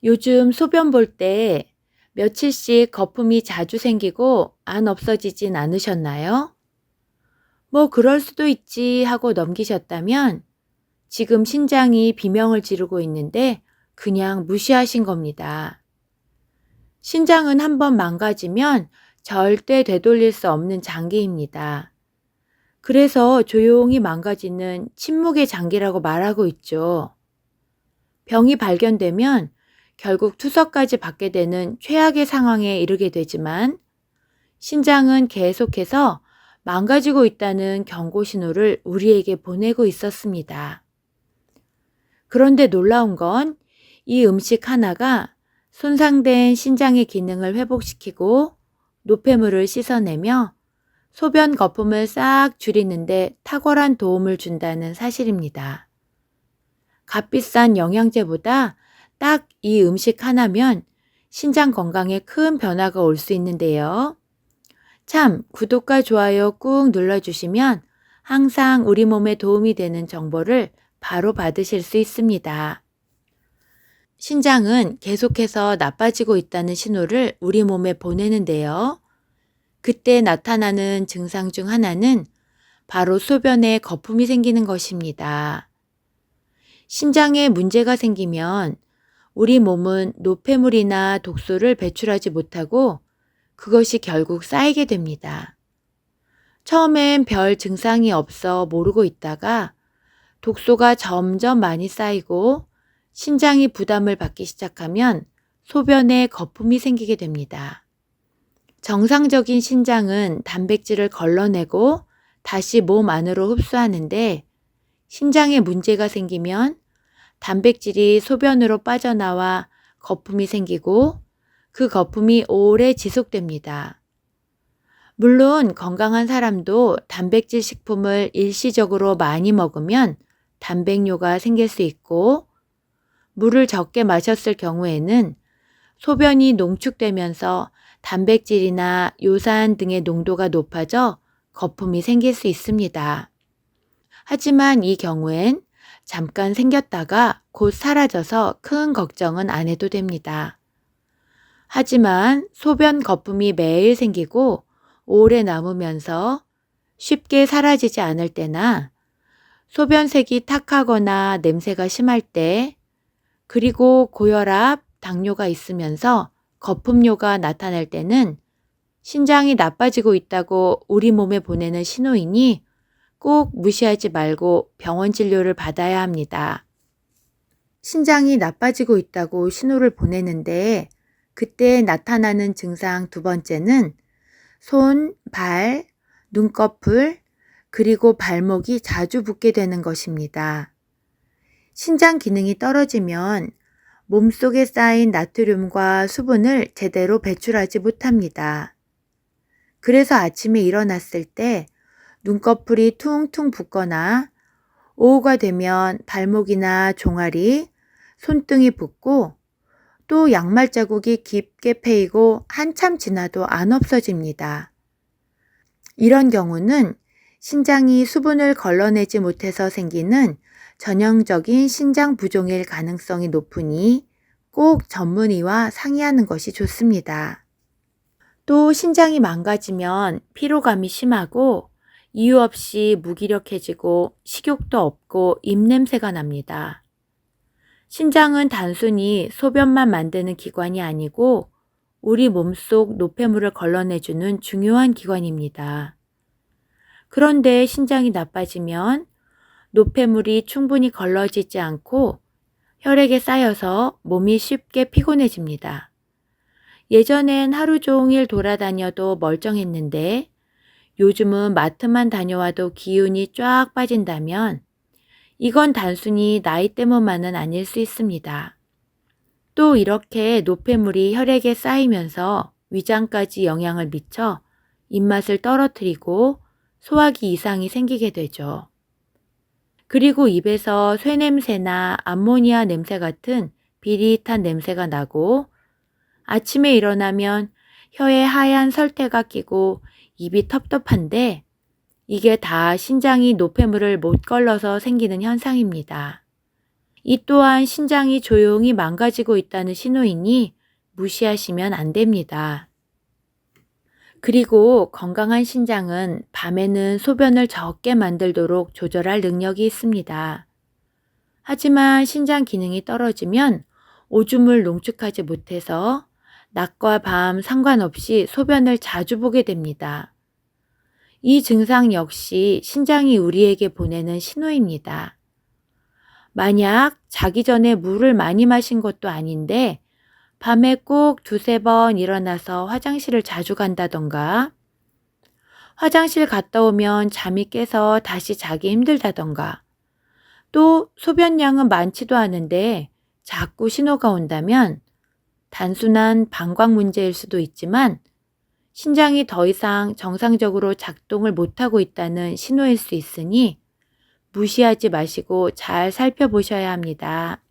요즘 소변 볼 때 며칠씩 거품이 자주 생기고 안 없어지진 않으셨나요? 뭐 그럴 수도 있지 하고 넘기셨다면 지금 신장이 비명을 지르고 있는데 그냥 무시하신 겁니다. 신장은 한번 망가지면 절대 되돌릴 수 없는 장기입니다. 그래서 조용히 망가지는 침묵의 장기라고 말하고 있죠. 병이 발견되면 결국 투석까지 받게 되는 최악의 상황에 이르게 되지만 신장은 계속해서 망가지고 있다는 경고 신호를 우리에게 보내고 있었습니다. 그런데 놀라운 건 이 음식 하나가 손상된 신장의 기능을 회복시키고 노폐물을 씻어내며 소변 거품을 싹 줄이는데 탁월한 도움을 준다는 사실입니다. 값비싼 영양제보다 딱 이 음식 하나면 신장 건강에 큰 변화가 올 수 있는데요. 참, 구독과 좋아요 꾹 눌러주시면 항상 우리 몸에 도움이 되는 정보를 바로 받으실 수 있습니다. 신장은 계속해서 나빠지고 있다는 신호를 우리 몸에 보내는데요. 그때 나타나는 증상 중 하나는 바로 소변에 거품이 생기는 것입니다. 신장에 문제가 생기면 우리 몸은 노폐물이나 독소를 배출하지 못하고 그것이 결국 쌓이게 됩니다. 처음엔 별 증상이 없어 모르고 있다가 독소가 점점 많이 쌓이고 신장이 부담을 받기 시작하면 소변에 거품이 생기게 됩니다. 정상적인 신장은 단백질을 걸러내고 다시 몸 안으로 흡수하는데 신장에 문제가 생기면 단백질이 소변으로 빠져나와 거품이 생기고 그 거품이 오래 지속됩니다. 물론 건강한 사람도 단백질 식품을 일시적으로 많이 먹으면 단백뇨가 생길 수 있고 물을 적게 마셨을 경우에는 소변이 농축되면서 단백질이나 요산 등의 농도가 높아져 거품이 생길 수 있습니다. 하지만 이 경우엔 잠깐 생겼다가 곧 사라져서 큰 걱정은 안 해도 됩니다. 하지만 소변 거품이 매일 생기고 오래 남으면서 쉽게 사라지지 않을 때나 소변색이 탁하거나 냄새가 심할 때 그리고 고혈압, 당뇨가 있으면서 거품뇨가 나타날 때는 신장이 나빠지고 있다고 우리 몸에 보내는 신호이니 꼭 무시하지 말고 병원 진료를 받아야 합니다. 신장이 나빠지고 있다고 신호를 보내는데 그때 나타나는 증상 두 번째는 손, 발, 눈꺼풀, 그리고 발목이 자주 붓게 되는 것입니다. 신장 기능이 떨어지면 몸속에 쌓인 나트륨과 수분을 제대로 배출하지 못합니다. 그래서 아침에 일어났을 때 눈꺼풀이 퉁퉁 붓거나 오후가 되면 발목이나 종아리, 손등이 붓고 또 양말 자국이 깊게 패이고 한참 지나도 안 없어집니다. 이런 경우는 신장이 수분을 걸러내지 못해서 생기는 전형적인 신장 부종일 가능성이 높으니 꼭 전문의와 상의하는 것이 좋습니다. 또 신장이 망가지면 피로감이 심하고 이유 없이 무기력해지고 식욕도 없고 입냄새가 납니다. 신장은 단순히 소변만 만드는 기관이 아니고 우리 몸속 노폐물을 걸러내주는 중요한 기관입니다. 그런데 신장이 나빠지면 노폐물이 충분히 걸러지지 않고 혈액에 쌓여서 몸이 쉽게 피곤해집니다. 예전엔 하루 종일 돌아다녀도 멀쩡했는데 요즘은 마트만 다녀와도 기운이 쫙 빠진다면 이건 단순히 나이 때문만은 아닐 수 있습니다. 또 이렇게 노폐물이 혈액에 쌓이면서 위장까지 영향을 미쳐 입맛을 떨어뜨리고 소화기 이상이 생기게 되죠. 그리고 입에서 쇠냄새나 암모니아 냄새 같은 비릿한 냄새가 나고 아침에 일어나면 혀에 하얀 설태가 끼고 입이 텁텁한데 이게 다 신장이 노폐물을 못 걸러서 생기는 현상입니다. 이 또한 신장이 조용히 망가지고 있다는 신호이니 무시하시면 안 됩니다. 그리고 건강한 신장은 밤에는 소변을 적게 만들도록 조절할 능력이 있습니다. 하지만 신장 기능이 떨어지면 오줌을 농축하지 못해서 낮과 밤 상관없이 소변을 자주 보게 됩니다. 이 증상 역시 신장이 우리에게 보내는 신호입니다. 만약 자기 전에 물을 많이 마신 것도 아닌데 밤에 꼭 두세 번 일어나서 화장실을 자주 간다던가, 화장실 갔다 오면 잠이 깨서 다시 자기 힘들다던가, 또 소변량은 많지도 않은데 자꾸 신호가 온다면 단순한 방광 문제일 수도 있지만 신장이 더 이상 정상적으로 작동을 못하고 있다는 신호일 수 있으니 무시하지 마시고 잘 살펴보셔야 합니다.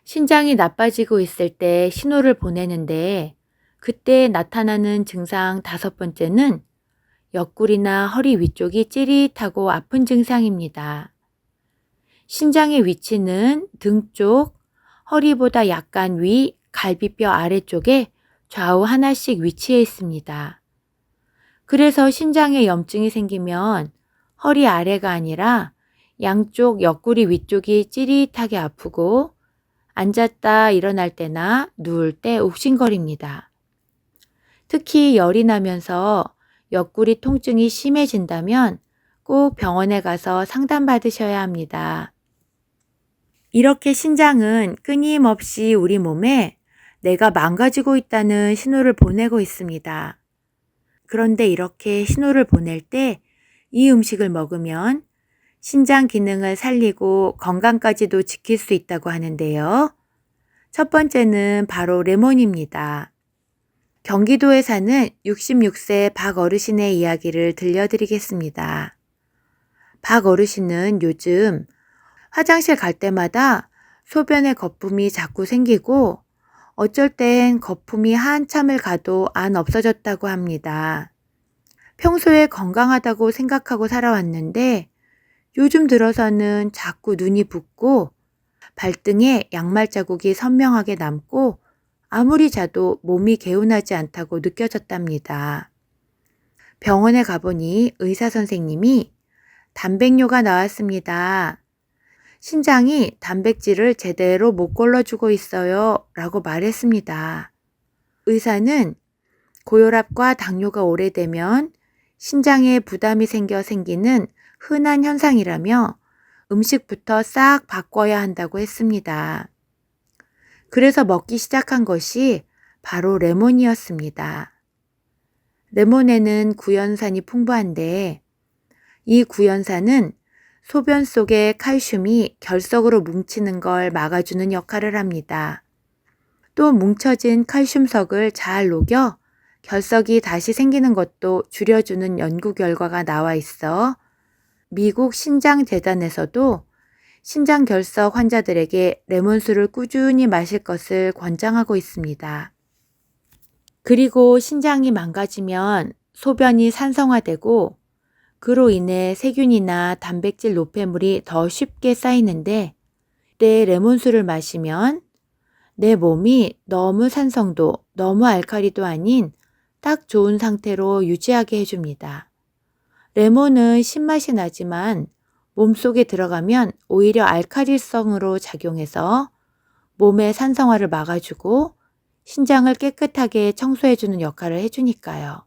신장이 나빠지고 있을 때 신호를 보내는데 그때 나타나는 증상 5번째는 옆구리나 허리 위쪽이 찌릿하고 아픈 증상입니다. 신장의 위치는 등 쪽, 허리보다 약간 위, 갈비뼈 아래쪽에 좌우 하나씩 위치해 있습니다. 그래서 신장에 염증이 생기면 허리 아래가 아니라 양쪽 옆구리 위쪽이 찌릿하게 아프고 앉았다 일어날 때나 누울 때 욱신거립니다. 특히 열이 나면서 옆구리 통증이 심해진다면 꼭 병원에 가서 상담받으셔야 합니다. 이렇게 신장은 끊임없이 우리 몸에 내가 망가지고 있다는 신호를 보내고 있습니다. 그런데 이렇게 신호를 보낼 때 이 음식을 먹으면 신장 기능을 살리고 건강까지도 지킬 수 있다고 하는데요. 첫 번째는 바로 레몬입니다. 경기도에 사는 66세 박 어르신의 이야기를 들려드리겠습니다. 박 어르신은 요즘 화장실 갈 때마다 소변에 거품이 자꾸 생기고 어쩔 땐 거품이 한참을 가도 안 없어졌다고 합니다. 평소에 건강하다고 생각하고 살아왔는데 요즘 들어서는 자꾸 눈이 붓고 발등에 양말 자국이 선명하게 남고 아무리 자도 몸이 개운하지 않다고 느껴졌답니다. 병원에 가보니 의사 선생님이 단백뇨가 나왔습니다. 신장이 단백질을 제대로 못 걸러주고 있어요 라고 말했습니다. 의사는 고혈압과 당뇨가 오래되면 신장에 부담이 생기는 흔한 현상이라며 음식부터 싹 바꿔야 한다고 했습니다. 그래서 먹기 시작한 것이 바로 레몬이었습니다. 레몬에는 구연산이 풍부한데 이 구연산은 소변 속에 칼슘이 결석으로 뭉치는 걸 막아주는 역할을 합니다. 또 뭉쳐진 칼슘석을 잘 녹여 결석이 다시 생기는 것도 줄여주는 연구 결과가 나와 있어 미국 신장재단에서도 신장 결석 환자들에게 레몬수를 꾸준히 마실 것을 권장하고 있습니다. 그리고 신장이 망가지면 소변이 산성화되고 그로 인해 세균이나 단백질 노폐물이 더 쉽게 쌓이는데 때 레몬수를 마시면 내 몸이 너무 산성도 너무 알칼리도 아닌 딱 좋은 상태로 유지하게 해줍니다. 레몬은 신맛이 나지만 몸속에 들어가면 오히려 알칼리성으로 작용해서 몸의 산성화를 막아주고 신장을 깨끗하게 청소해주는 역할을 해주니까요.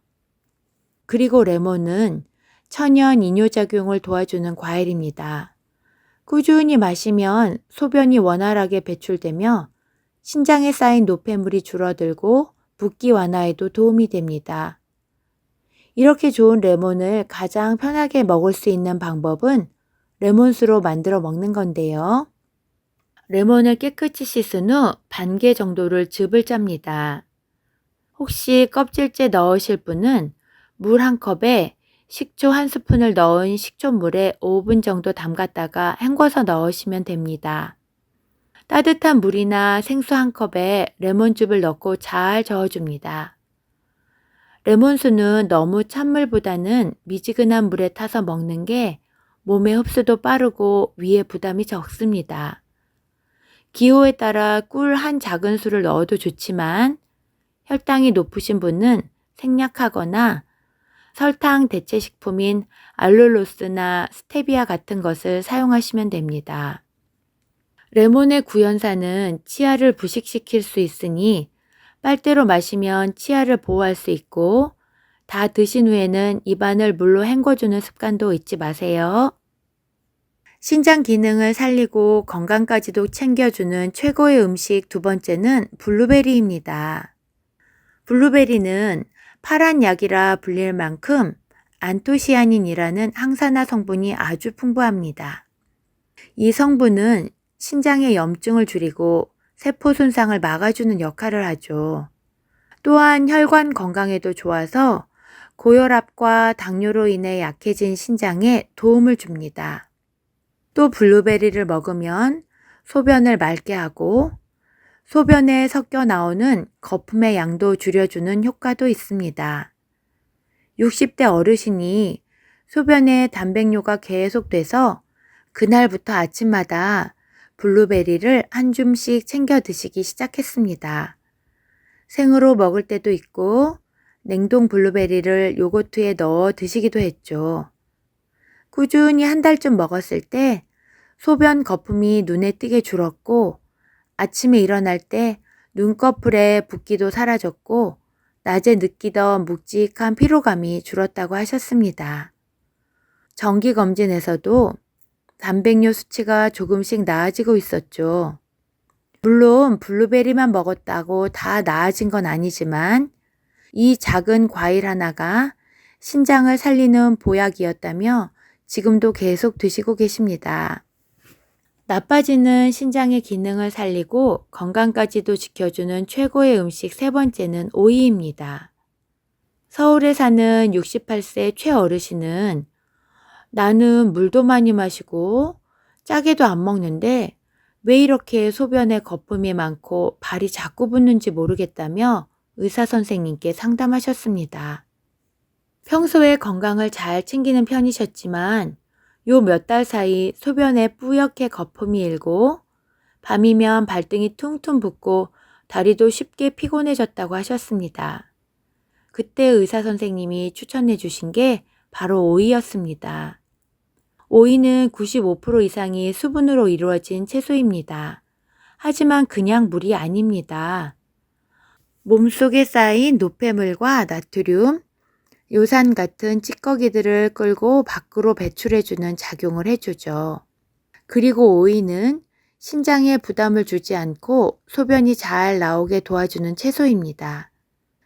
그리고 레몬은 천연 이뇨작용을 도와주는 과일입니다. 꾸준히 마시면 소변이 원활하게 배출되며 신장에 쌓인 노폐물이 줄어들고 붓기 완화에도 도움이 됩니다. 이렇게 좋은 레몬을 가장 편하게 먹을 수 있는 방법은 레몬수로 만들어 먹는 건데요. 레몬을 깨끗이 씻은 후 반 개 정도를 즙을 짭니다. 혹시 껍질째 넣으실 분은 물 한 컵에 식초 한 스푼을 넣은 식초물에 5분 정도 담갔다가 헹궈서 넣으시면 됩니다. 따뜻한 물이나 생수 한 컵에 레몬즙을 넣고 잘 저어줍니다. 레몬수는 너무 찬물보다는 미지근한 물에 타서 먹는 게 몸의 흡수도 빠르고 위에 부담이 적습니다. 기호에 따라 꿀 한 작은술을 넣어도 좋지만 혈당이 높으신 분은 생략하거나 설탕 대체 식품인 알룰로스나 스테비아 같은 것을 사용하시면 됩니다. 레몬의 구연산은 치아를 부식시킬 수 있으니 빨대로 마시면 치아를 보호할 수 있고 다 드신 후에는 입안을 물로 헹궈주는 습관도 잊지 마세요. 신장 기능을 살리고 건강까지도 챙겨주는 최고의 음식 두 번째는 블루베리입니다. 블루베리는 파란 약이라 불릴 만큼 안토시아닌이라는 항산화 성분이 아주 풍부합니다. 이 성분은 신장의 염증을 줄이고 세포 손상을 막아주는 역할을 하죠. 또한 혈관 건강에도 좋아서 고혈압과 당뇨로 인해 약해진 신장에 도움을 줍니다. 또 블루베리를 먹으면 소변을 맑게 하고 소변에 섞여 나오는 거품의 양도 줄여주는 효과도 있습니다. 60대 어르신이 소변에 단백뇨가 계속돼서 그날부터 아침마다 블루베리를 한 줌씩 챙겨 드시기 시작했습니다. 생으로 먹을 때도 있고 냉동 블루베리를 요거트에 넣어 드시기도 했죠. 꾸준히 한 달쯤 먹었을 때 소변 거품이 눈에 띄게 줄었고 아침에 일어날 때 눈꺼풀에 붓기도 사라졌고 낮에 느끼던 묵직한 피로감이 줄었다고 하셨습니다. 정기검진에서도 단백뇨 수치가 조금씩 나아지고 있었죠. 물론 블루베리만 먹었다고 다 나아진 건 아니지만 이 작은 과일 하나가 신장을 살리는 보약이었다며 지금도 계속 드시고 계십니다. 나빠지는 신장의 기능을 살리고 건강까지도 지켜주는 최고의 음식 세 번째는 오이입니다. 서울에 사는 68세 최어르신은 나는 물도 많이 마시고 짜게도 안 먹는데 왜 이렇게 소변에 거품이 많고 발이 자꾸 붓는지 모르겠다며 의사 선생님께 상담하셨습니다. 평소에 건강을 잘 챙기는 편이셨지만 요 몇 달 사이 소변에 뿌옇게 거품이 일고 밤이면 발등이 퉁퉁 붓고 다리도 쉽게 피곤해졌다고 하셨습니다. 그때 의사 선생님이 추천해 주신 게 바로 오이였습니다. 오이는 95% 이상이 수분으로 이루어진 채소입니다. 하지만 그냥 물이 아닙니다. 몸속에 쌓인 노폐물과 나트륨, 요산 같은 찌꺼기들을 끌고 밖으로 배출해주는 작용을 해주죠. 그리고 오이는 신장에 부담을 주지 않고 소변이 잘 나오게 도와주는 채소입니다.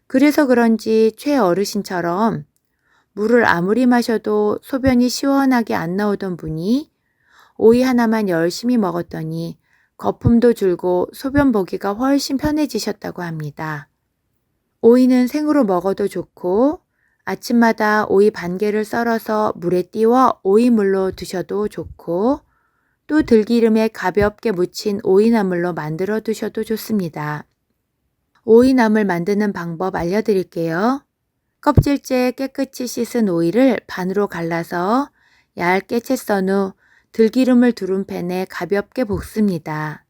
그래서 그런지 최어르신처럼 물을 아무리 마셔도 소변이 시원하게 안 나오던 분이 오이 하나만 열심히 먹었더니 거품도 줄고 소변 보기가 훨씬 편해지셨다고 합니다. 오이는 생으로 먹어도 좋고 아침마다 오이 반 개를 썰어서 물에 띄워 오이물로 드셔도 좋고 또 들기름에 가볍게 묻힌 오이나물로 만들어 두셔도 좋습니다. 오이나물 만드는 방법 알려드릴게요. 껍질째 깨끗이 씻은 오이를 반으로 갈라서 얇게 채 썬 후 들기름을 두른 팬에 가볍게 볶습니다.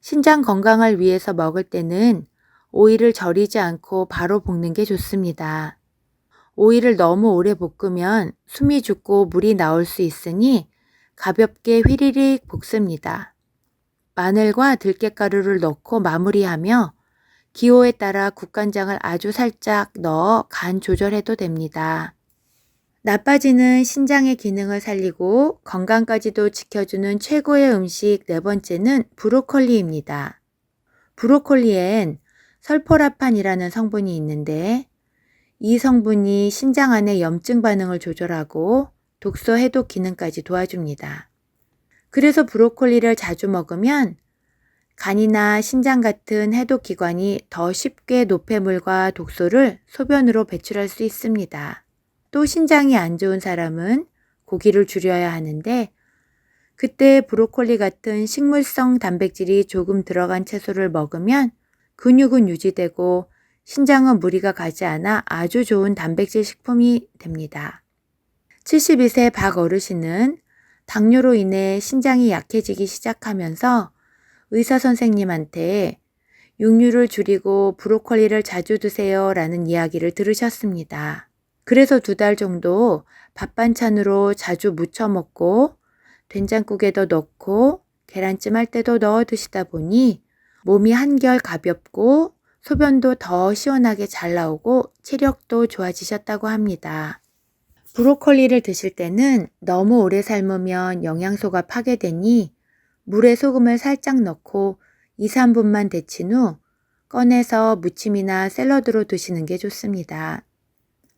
신장 건강을 위해서 먹을 때는 오이를 절이지 않고 바로 볶는 게 좋습니다. 오이를 너무 오래 볶으면 숨이 죽고 물이 나올 수 있으니 가볍게 휘리릭 볶습니다. 마늘과 들깨가루를 넣고 마무리하며 기호에 따라 국간장을 아주 살짝 넣어 간 조절해도 됩니다. 나빠지는 신장의 기능을 살리고 건강까지도 지켜주는 최고의 음식 네 번째는 브로콜리입니다. 브로콜리엔 설포라판이라는 성분이 있는데 이 성분이 신장 안의 염증 반응을 조절하고 독소 해독 기능까지 도와줍니다. 그래서 브로콜리를 자주 먹으면 간이나 신장 같은 해독 기관이 더 쉽게 노폐물과 독소를 소변으로 배출할 수 있습니다. 또 신장이 안 좋은 사람은 고기를 줄여야 하는데 그때 브로콜리 같은 식물성 단백질이 조금 들어간 채소를 먹으면 근육은 유지되고 신장은 무리가 가지 않아 아주 좋은 단백질 식품이 됩니다. 72세 박 어르신은 당뇨로 인해 신장이 약해지기 시작하면서 의사 선생님한테 육류를 줄이고 브로콜리를 자주 드세요 라는 이야기를 들으셨습니다. 그래서 2달 정도 밥 반찬으로 자주 무쳐 먹고 된장국에도 넣고 계란찜 할 때도 넣어 드시다 보니 몸이 한결 가볍고 소변도 더 시원하게 잘 나오고 체력도 좋아지셨다고 합니다. 브로콜리를 드실 때는 너무 오래 삶으면 영양소가 파괴되니 물에 소금을 살짝 넣고 2, 3분만 데친 후 꺼내서 무침이나 샐러드로 드시는 게 좋습니다.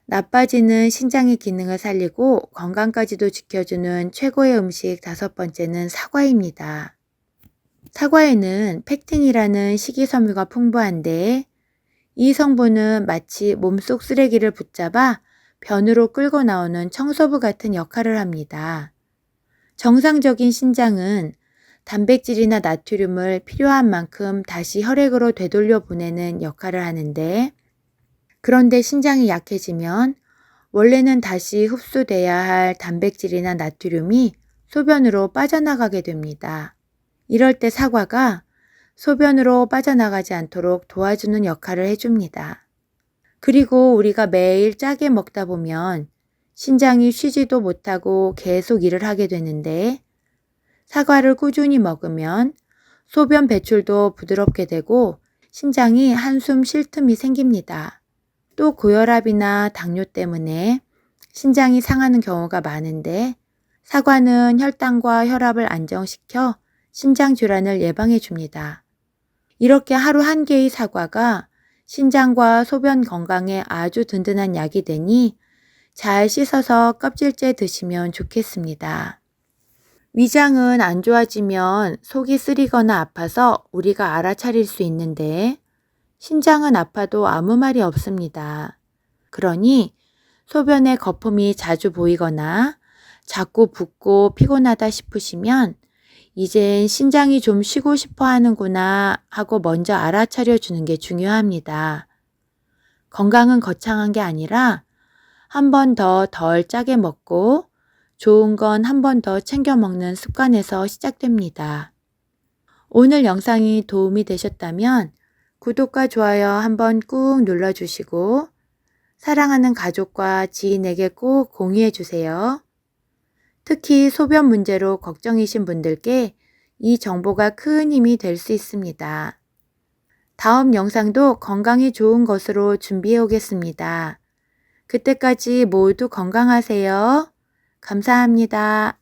나빠지는 신장의 기능을 살리고 건강까지도 지켜주는 최고의 음식 5번째는 사과입니다. 사과에는 펙틴이라는 식이섬유가 풍부한데 이 성분은 마치 몸속 쓰레기를 붙잡아 변으로 끌고 나오는 청소부 같은 역할을 합니다. 정상적인 신장은 단백질이나 나트륨을 필요한 만큼 다시 혈액으로 되돌려 보내는 역할을 하는데 그런데 신장이 약해지면 원래는 다시 흡수돼야 할 단백질이나 나트륨이 소변으로 빠져나가게 됩니다. 이럴 때 사과가 소변으로 빠져나가지 않도록 도와주는 역할을 해줍니다. 그리고 우리가 매일 짜게 먹다 보면 신장이 쉬지도 못하고 계속 일을 하게 되는데 사과를 꾸준히 먹으면 소변 배출도 부드럽게 되고 신장이 한숨 쉴 틈이 생깁니다. 또 고혈압이나 당뇨 때문에 신장이 상하는 경우가 많은데 사과는 혈당과 혈압을 안정시켜 신장 질환을 예방해 줍니다. 이렇게 하루 1개의 사과가 신장과 소변 건강에 아주 든든한 약이 되니 잘 씻어서 껍질째 드시면 좋겠습니다. 위장은 안 좋아지면 속이 쓰리거나 아파서 우리가 알아차릴 수 있는데 신장은 아파도 아무 말이 없습니다. 그러니 소변에 거품이 자주 보이거나 자꾸 붓고 피곤하다 싶으시면 이젠 신장이 좀 쉬고 싶어 하는구나 하고 먼저 알아차려 주는 게 중요합니다. 건강은 거창한 게 아니라 한 번 더 덜 짜게 먹고 좋은 건 한 번 더 챙겨 먹는 습관에서 시작됩니다. 오늘 영상이 도움이 되셨다면 구독과 좋아요 한번 꾹 눌러주시고 사랑하는 가족과 지인에게 꼭 공유해 주세요. 특히 소변 문제로 걱정이신 분들께 이 정보가 큰 힘이 될 수 있습니다. 다음 영상도 건강에 좋은 것으로 준비해 오겠습니다. 그때까지 모두 건강하세요. 감사합니다.